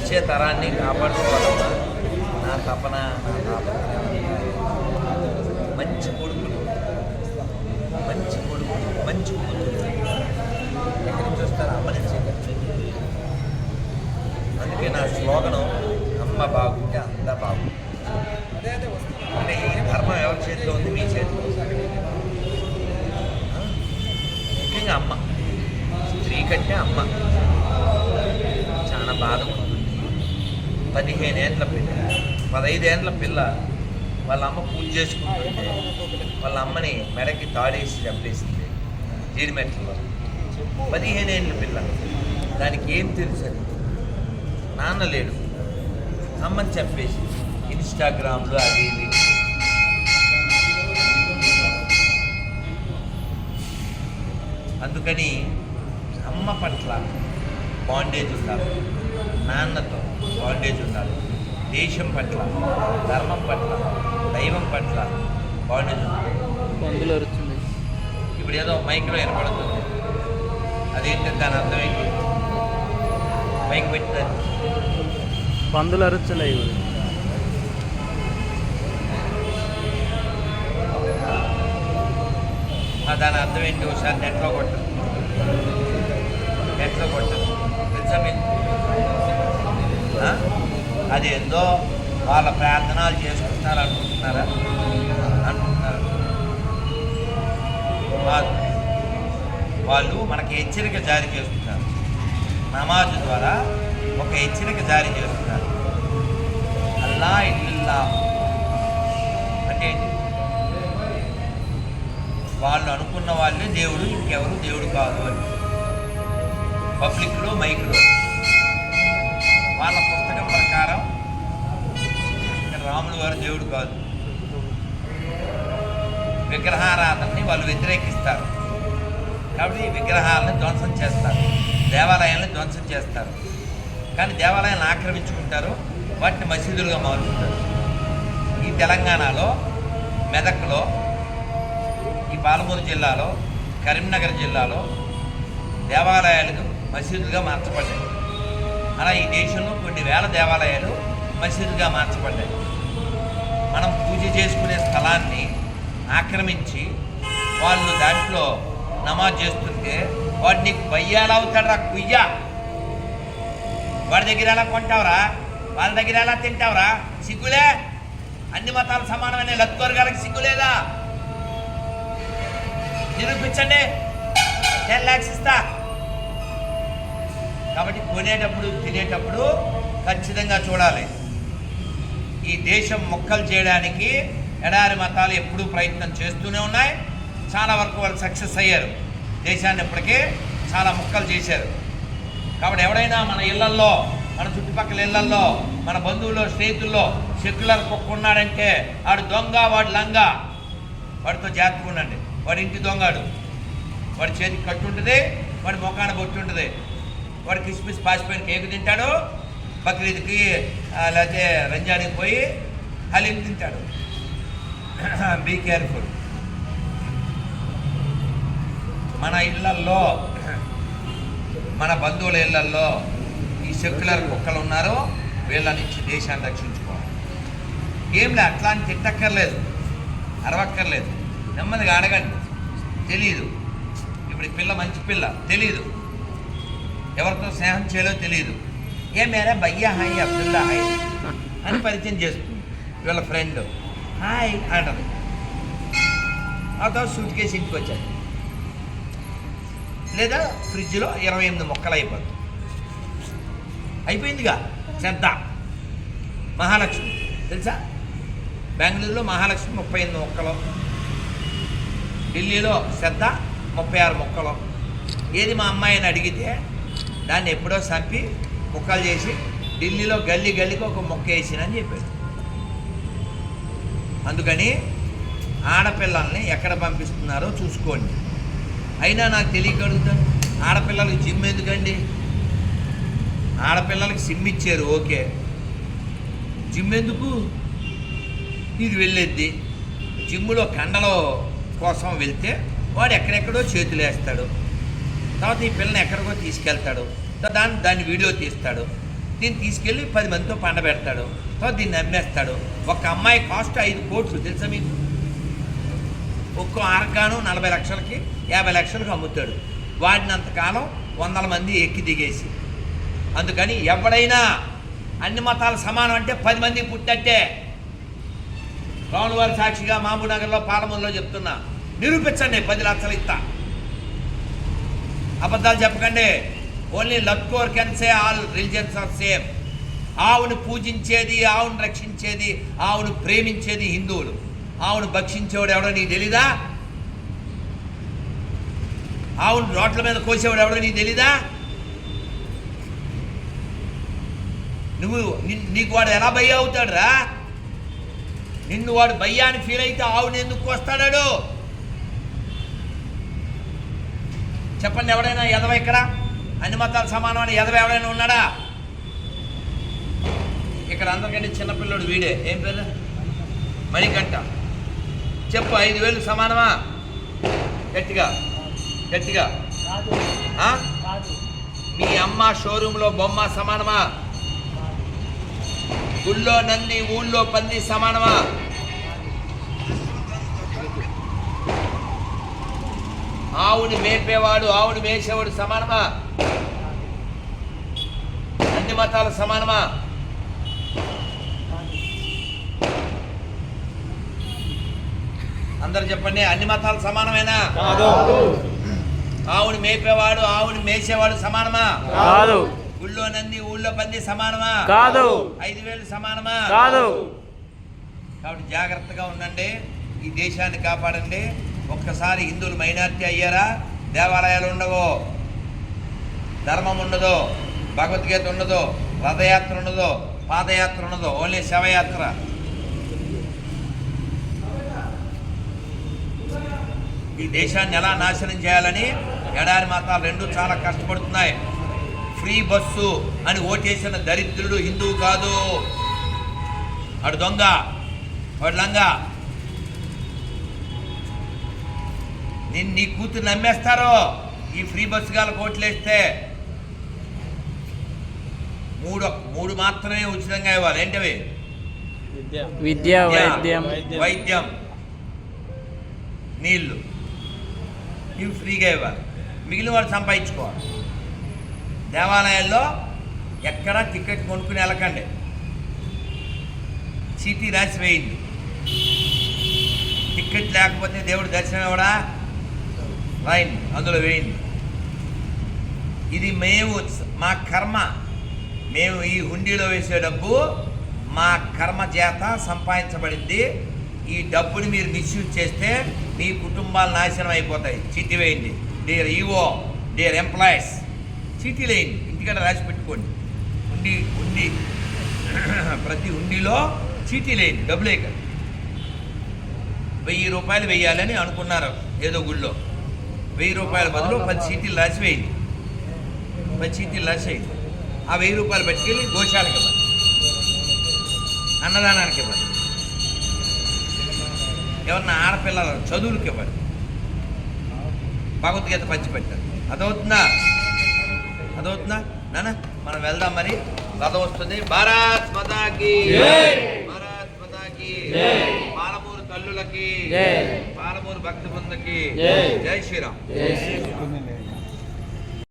వచ్చే తరాన్ని కాపాడుకోవాలమ్మా. నా తపన, నా తాపత్రయం. మంచి కొడుకులు, మంచి కూతురు ఎక్కడి నుంచి వస్తారు? అమ్మ నుంచి. అందుకే నా స్లోగనం అమ్మ బాగుంటే అంతా బాగుంది. అంటే ఈ ధర్మం ఎవరి చేతిలో ఉంది? మీ చేతిలో. ముఖ్యంగా అమ్మ, స్త్రీ కంటే అమ్మ చాలా బాధ ఉంటుంది. 15 ఏళ్ళ పిల్ల, 15 ఏళ్ళ పిల్ల వాళ్ళ అమ్మ పూజ చేసుకుంటుంటే వాళ్ళ అమ్మని మెడకి తాడేసి చంపేసింది జీడిమెట్లలో. 15 ఏళ్ళ పిల్ల, దానికి ఏం తెలుసు? అది నాన్న లేడు, అమ్మని చంపేసి ఇన్స్టాగ్రామ్లో అది ఇది. అందుకని అమ్మ పట్ల బాండేజ్ ఉండాలి, నాన్నతో బాండేజ్ ఉండాలి, దేశం పట్ల, ధర్మం పట్ల, దైవం పట్ల బాండేజ్ ఉండాలి. ఇప్పుడు ఏదో మైక్లో వినపడుతుంది, అదేంటి? దాని అర్థం ఏంటి? మైక్ పెట్టారు, పందులు అరుచున్నాయి. దాని అర్థం ఏంటి? ఒకసారి నెట్లో కొట్టారు, తెలుసా మీకు? అది ఏందో వాళ్ళ ప్రార్థనలు చేసుకుంటున్నారు అనుకుంటున్నారు. వాళ్ళు మనకి హెచ్చరిక జారీ చేస్తున్నారు. నమాజు ద్వారా ఒక హెచ్చరిక జారీ చేస్తున్నారు. అల్లా ఇల్లా అంటే ఏంటి? వాళ్ళు అనుకున్న వాళ్ళే దేవుడు, ఇంకెవరు దేవుడు కాదు అని. పబ్లిక్లో, మైక్లో వాళ్ళ పుస్తకం ప్రకారం రాములు వారు దేవుడు కాదు. విగ్రహారాధనని వాళ్ళు వ్యతిరేకిస్తారు. కాబట్టి విగ్రహాలను ధ్వంసం చేస్తారు, దేవాలయాలను ధ్వంసం చేస్తారు. కానీ దేవాలయాలను ఆక్రమించుకుంటారు, వాటిని మసీదులుగా మారుస్తారు. ఈ తెలంగాణలో, మెదక్లో, ఈ పాలమూరు జిల్లాలో, కరీంనగర్ జిల్లాలో దేవాలయాలకు మసీదులుగా మార్చబడ్డాయి. అలా ఈ దేశంలో కొన్ని వేల దేవాలయాలు మసీదుగా మార్చబడ్డాయి. మనం పూజ చేసుకునే స్థలాన్ని ఆక్రమించి వాళ్ళు దాంట్లో నమాజ్ చేస్తుంటే వాడు నీకు బయ్యాలు అవుతాడు రా, కుయ్యా. వాడి దగ్గర ఎలా కొంటావురా, వాళ్ళ దగ్గర ఎలా తింటావురా? సిగ్గులే? అన్ని మతాలు సమానమైన లత్కోరగాలకి సిగ్గులేదా? నిరూపించండి, 10 lakhs ఇస్తా. కాబట్టి కొనేటప్పుడు, తినేటప్పుడు ఖచ్చితంగా చూడాలి. ఈ దేశం మొక్కలు చేయడానికి ఎడారి మతాలు ఎప్పుడూ ప్రయత్నం చేస్తూనే ఉన్నాయి. చాలా వరకు వాళ్ళు సక్సెస్ అయ్యారు. దేశాన్ని ఇప్పటికే చాలా మొక్కలు చేశారు. కాబట్టి ఎవడైనా మన ఇళ్లల్లో, మన చుట్టుపక్కల ఇళ్లల్లో, మన బంధువుల్లో, స్నేహితుల్లో సెక్యులర్ కుక్క ఉన్నాడంటే వాడు దొంగ, వాడు లంగా. వాడితో జాగ్రత్తగా ఉండండి. వాడి ఇంటి దొంగాడు. వాడి చేతికి కట్టు ఉంటుంది, వాడి ముఖాన బొట్టు ఉంటుంది. వాడు కిస్మిస్ పాసిపోయిన కేకు తింటాడు, బక్రీద్కి లేకపోతే రంజానికి పోయి హలీం తింటాడు. Be careful. మన ఇళ్లల్లో, మన బంధువుల ఇళ్లల్లో ఈ సెక్యులర్ కుక్కలు ఉన్నారు. వీళ్ళ నుంచి దేశాన్ని రక్షించుకోవాలి. ఏంలే అట్లా అని తిట్టక్కర్లేదు, అరవక్కర్లేదు. నెమ్మదిగా అడగండి. తెలీదు, ఇప్పుడు ఈ పిల్ల మంచి పిల్ల, తెలీదు, ఎవరితో స్నేహం చేయాలో తెలియదు. ఏ మేరా భయ్యా హాయ్, అబ్దుల్లా హాయ్ అని పరిచయం చేస్తుంది. వీళ్ళ ఫ్రెండ్ హాయ్ అంటారు. ఆ తర్వాత సూట్ కేసు ఇంటికి వచ్చాడు, లేదా ఫ్రిడ్జ్లో 28 మొక్కలు అయిపోతుంది. అయిపోయిందిగా. శ్రద్ధ మహాలక్ష్మి తెలుసా? బెంగళూరులో మహాలక్ష్మి 38 మొక్కలు, ఢిల్లీలో శ్రద్ధ 36 మొక్కలు. ఏది మా అమ్మాయిని అడిగితే దాన్ని ఎప్పుడో చంపి ముక్కలు చేసి ఢిల్లీలో గల్లీ గల్లీకి ఒక మొక్క వేసినని చెప్పాడు. అందుకని ఆడపిల్లల్ని ఎక్కడ పంపిస్తున్నారో చూసుకోండి. అయినా నాకు తెలియక అడుగుతాను, ఆడపిల్లలకి జిమ్ ఎందుకండి? ఆడపిల్లలకి సిమ్ ఇచ్చారు, ఓకే. జిమ్ ఎందుకు? ఇది వెళ్ళేద్ది. జిమ్ములో కండలో కోసం వెళ్తే వాడు ఎక్కడెక్కడో చేతులు వేస్తాడు. తర్వాత ఈ పిల్లని ఎక్కడికో తీసుకెళ్తాడు, దాన్ని వీడియో తీస్తాడు. దీన్ని తీసుకెళ్ళి 10 మందితో పండబెడతాడు, తర్వాత దీన్ని అమ్మేస్తాడు. ఒక అమ్మాయి కాస్ట్ 5 కోట్లు తెలుసా మీకు? ఒక్కో ఆర్గాను 40 లక్షలకి 50 లక్షలకు అమ్ముతాడు. వాడినంతకాలం 100 మంది ఎక్కి దిగేసి. అందుకని ఎవడైనా అన్ని మతాలు సమానం అంటే 10 మంది పుట్టట్టే. రాముల వారి సాక్షిగా మహబూబ్నగర్లో పాలమూరులో చెప్తున్నా, నిరూపించండి. 10 లక్షలు ఇస్తా. అబద్ధాలు చెప్పకండి. ఓన్లీ లక్కోర్ can say all religions are same. ఆవును పూజించేది, ఆవును రక్షించేది, ఆవును ప్రేమించేది హిందువులు. ఆవును భక్షించేవాడు ఎవడో నీకు తెలీదా? ఆవును రోడ్ల మీద కోసేవాడు ఎవడో నీకు తెలీదా? నీకు వాడు ఎలా భయ్య అవుతాడు రా? నిన్ను వాడు భయ్యా అని ఫీల్ అయితే ఆవుని ఎందుకు కోస్తాడాడు? చెప్పండి, ఎవడైనా ఎదవ ఇక్కడ అన్ని మతాలు సమానం అని ఎదవ ఎవడైనా ఉన్నాడా? ఇక్కడ అందరికంటే చిన్నపిల్లడు వీడే. ఏం పేరు? మణికంఠ. చెప్పు, 5,000 సమానమా? గట్టిగా గట్టిగా. మీ అమ్మ షోరూంలో బొమ్మ సమానమా? గుళ్ళో నంది, ఊళ్ళో పంది సమానమా? ఆవుని మేపేవాడు, ఆవుని మేసేవాడు సమానమా? అన్ని మతాలు సమానమా? అందరు చెప్పండి, అన్ని మతాలు సమానమేనా? ఆవుని మేపేవాడు, ఆవుని మేసేవాడు సమానమా? కాదు. ఊళ్ళో నంది, ఊళ్ళో పంది సమానమా? కాదు. 5,000 సమానమా? కాదు. కాబట్టి జాగ్రత్తగా ఉండండి, ఈ దేశాన్ని కాపాడండి. ఒక్కసారి హిందువులు మైనారిటీ అయ్యారా, దేవాలయాలు ఉండవు, ధర్మం ఉండదు, భగవద్గీత ఉండదు, రథయాత్ర ఉండదు, పాదయాత్ర ఉండదు, ఓన్లీ శవయాత్ర. ఈ దేశాన్ని ఎలా నాశనం చేయాలని ఎడారి మతాలు రెండు చాలా కష్టపడుతున్నాయి. ఫ్రీ బస్సు అని ఓటేసిన దరిద్రుడు హిందువు కాదు, వాడు దొంగ, వాడు లంగా. నీ కూతురు నమ్మేస్తారు ఈ ఫ్రీ బస్సు గాలకు ఓట్లేస్తే. మూడు మాత్రమే ఉచితంగా ఇవ్వాలి. ఏంటవి? విద్య, వైద్యం, నీళ్లు. ఇవి ఫ్రీగా ఇవ్వాలి, మిగిలిన వాళ్ళు సంపాదించుకోవాలి. దేవాలయాల్లో ఎక్కడా టికెట్ కొనుక్కుని వెళ్ళకండి, చీటీ రాసి వేయండి. టికెట్ లేకపోతే దేవుడు దర్శనం ఇవ్వడా? రాయండి, అందులో వేయండి. ఇది మా కర్మ. మేము ఈ హుండీలో వేసే డబ్బు మా కర్మ చేత సంపాదించబడింది. ఈ డబ్బుని మీరు మిస్యూజ్ చేస్తే మీ కుటుంబాలు నాశనం అయిపోతాయి. చీటీ వేయండి. డియర్ ఈఓ, డియర్ ఎంప్లాయీస్, చీటీలు వేయండి, ఇంటికాడ రాసి పెట్టుకోండి. హుండీ ప్రతి హుండీలో చీటీలు వేయండి, డబ్బులు వేయకండి. 1000 రూపాయలు వేయాలని అనుకున్నారు ఏదో గుళ్ళో. 1000 రూపాయల బదులు 10 చీటీలు రాసి వేయండి. 10 చీటీలు రాసి వేయండి. ఆ 1000 రూపాయలు పట్టుకెళ్ళి గోశాలకు ఇవ్వండి, అన్నదానానికి ఇవ్వండి, ఎవరన్నా ఆడపిల్లల చదువులకు ఇవ్వండి, భగవద్గీత పంచిపెట్టారు. అదవుతుందా నాన్న? మనం వెళ్దాం మరి. రథం వస్తుంది. భారత్ మాతాకి, భారత్ మాతాకి, పాలమూరు తల్లులకి, పాలమూరు భక్తి బృందకి జై శ్రీరామ్.